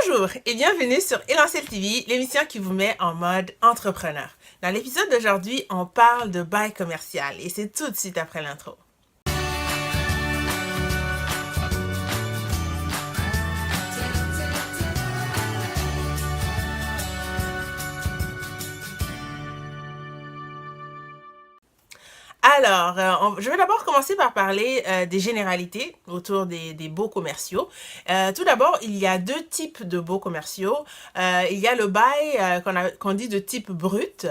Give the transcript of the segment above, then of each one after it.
Bonjour et bienvenue sur Élancel TV, l'émission qui vous met en mode entrepreneur. Dans l'épisode d'aujourd'hui, on parle de bail commercial et c'est tout de suite après l'intro. Alors, je vais d'abord commencer par parler des généralités autour des baux commerciaux. Tout d'abord, il y a deux types de baux commerciaux. Il y a le bail qu'on dit de type brut.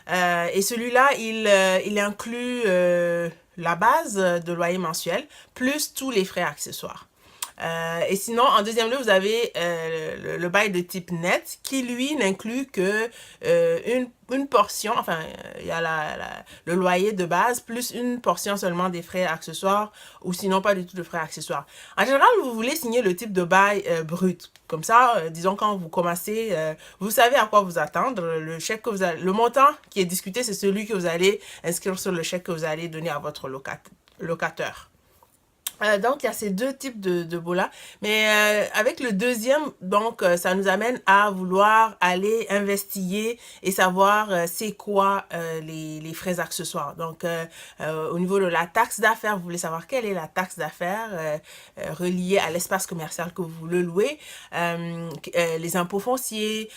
Et celui-là, il inclut la base de loyer mensuel, plus tous les frais accessoires. Et sinon, en deuxième lieu, vous avez le bail de type net qui, lui, n'inclut que une portion, enfin, il y a le loyer de base plus une portion seulement des frais accessoires ou sinon pas du tout de frais accessoires. En général, vous voulez signer le type de bail brut. Comme ça, disons quand vous commencez, vous savez à quoi vous attendre. Le chèque que le montant qui est discuté, c'est celui que vous allez inscrire sur le chèque que vous allez donner à votre locateur. Donc, il y a ces deux types de baux-là. Mais avec le deuxième, donc, ça nous amène à vouloir aller investiguer et savoir c'est quoi les frais accessoires. Donc, au niveau de la taxe d'affaires, vous voulez savoir quelle est la taxe d'affaires reliée à l'espace commercial que vous voulez louer, les impôts fonciers,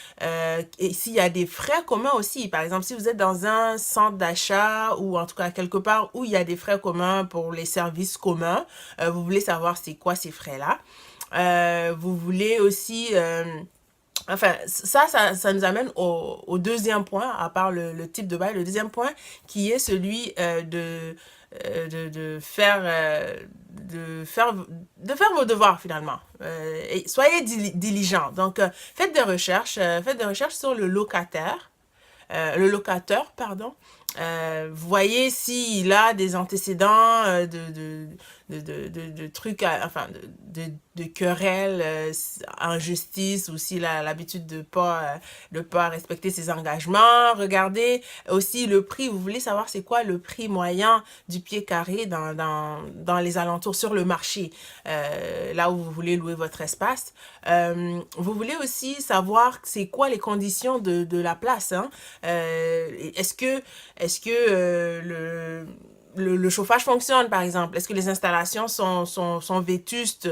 et s'il y a des frais communs aussi. Par exemple, si vous êtes dans un centre d'achat ou en tout cas quelque part où il y a des frais communs pour les services communs, vous voulez savoir c'est quoi ces frais-là. Vous voulez aussi... Enfin, ça nous amène au deuxième point, à part le type de bail. Le deuxième point qui est celui de faire vos devoirs finalement. Et soyez diligents. Donc, faites des recherches sur le locateur, pardon. Voyez s'il a des antécédents de trucs, enfin, de querelles en justice ou s'il a l'habitude de pas respecter ses engagements. Regardez aussi le prix. Vous voulez savoir c'est quoi le prix moyen du pied carré dans les alentours sur le marché, là où vous voulez louer votre espace. Vous voulez aussi savoir c'est quoi les conditions de la place, hein. Est-ce que le chauffage fonctionne, par exemple? Est-ce que les installations sont vétustes?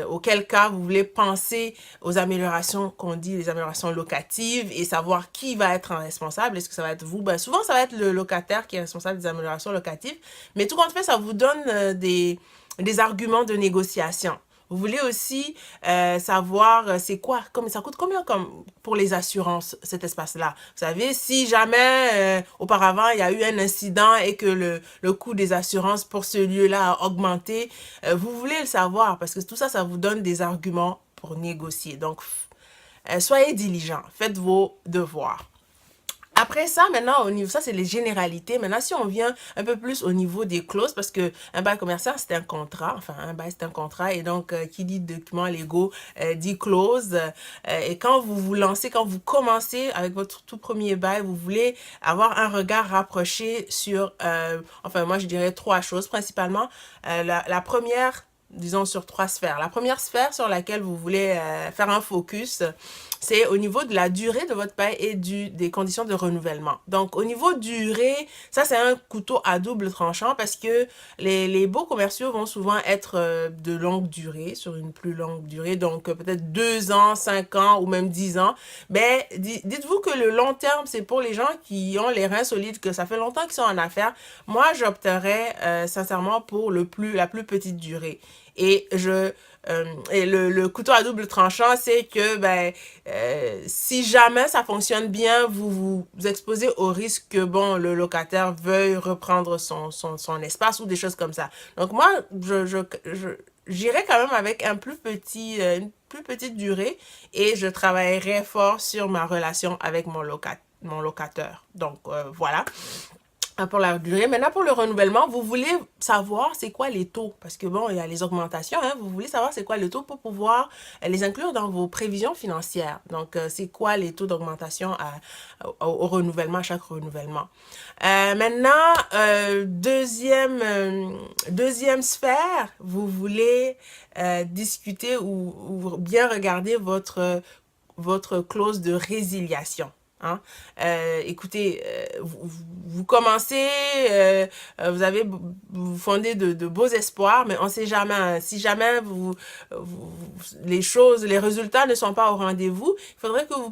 Auquel cas, vous voulez penser aux améliorations qu'on dit, les améliorations locatives et savoir qui va être responsable. Est-ce que ça va être vous? Ben, souvent, ça va être le locataire qui est responsable des améliorations locatives. Mais tout compte fait, ça vous donne des arguments de négociation. Vous voulez aussi savoir c'est quoi, ça coûte combien comme pour les assurances, cet espace-là. Vous savez, si jamais auparavant il y a eu un incident et que le coût des assurances pour ce lieu-là a augmenté, vous voulez le savoir parce que tout ça, ça vous donne des arguments pour négocier. Donc, soyez diligents, faites vos devoirs. Après ça, maintenant, au niveau, ça, c'est les généralités. Maintenant, si on vient un peu plus au niveau des clauses, parce que un bail commercial, c'est un contrat. Enfin, un bail, c'est un contrat. Et donc, qui dit documents légaux, dit clause. Et quand vous vous lancez, quand vous commencez avec votre tout premier bail, vous voulez avoir un regard rapproché sur, enfin, moi, je dirais trois choses principalement. La première, disons, sur trois sphères. La première sphère sur laquelle vous voulez faire un focus, c'est au niveau de la durée de votre bail et des conditions de renouvellement. Donc, au niveau durée, ça, c'est un couteau à double tranchant parce que les baux commerciaux vont souvent être de longue durée, sur une plus longue durée, donc peut-être 2 ans, 5 ans ou même 10 ans. Mais dites-vous que le long terme, c'est pour les gens qui ont les reins solides, que ça fait longtemps qu'ils sont en affaires. Moi, j'opterais sincèrement pour la plus petite durée. Et le couteau à double tranchant, c'est que si jamais ça fonctionne bien, vous exposez au risque que le locataire veuille reprendre son espace ou des choses comme ça. Donc moi, j'irais quand même avec une plus petite durée et je travaillerai fort sur ma relation avec mon locateur. Donc voilà. pour la durée. Maintenant, pour le renouvellement, vous voulez savoir c'est quoi les taux. Parce que bon, il y a les augmentations. Hein, vous voulez savoir c'est quoi les taux pour pouvoir les inclure dans vos prévisions financières. Donc, c'est quoi les taux d'augmentation au renouvellement, à chaque renouvellement. Maintenant, deuxième sphère, vous voulez discuter ou bien regarder votre clause de résiliation. Hein? Écoutez, vous commencez, vous avez, vous fondez de beaux espoirs, mais on ne sait jamais. Hein. Si jamais les résultats ne sont pas au rendez-vous, il faudrait que vous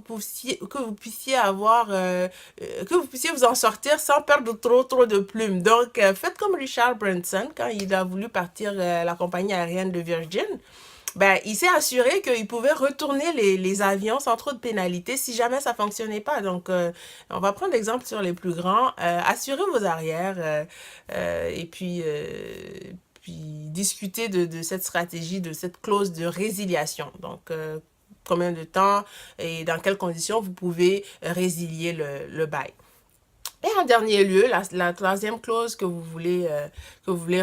puissiez avoir, que vous puissiez vous en sortir sans perdre trop de plumes. Donc, faites comme Richard Branson quand il a voulu partir la compagnie aérienne de Virgin. Ben, il s'est assuré qu'il pouvait retourner les avions sans trop de pénalités si jamais ça fonctionnait pas. Donc, on va prendre l'exemple sur les plus grands. Assurez vos arrières et puis discuter de cette stratégie, de cette clause de résiliation. Donc, combien de temps et dans quelles conditions vous pouvez résilier le bail. Et en dernier lieu, la troisième clause que vous voulez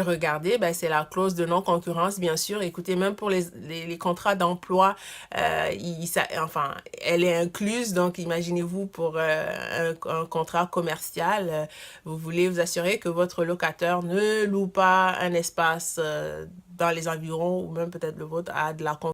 regarder, ben, c'est la clause de non-concurrence, bien sûr. Écoutez, même pour les contrats d'emploi, enfin, elle est incluse. Donc, imaginez-vous pour un contrat commercial, vous voulez vous assurer que votre locataire ne loue pas un espace dans les environs ou même peut-être le vôtre à de la concurrence.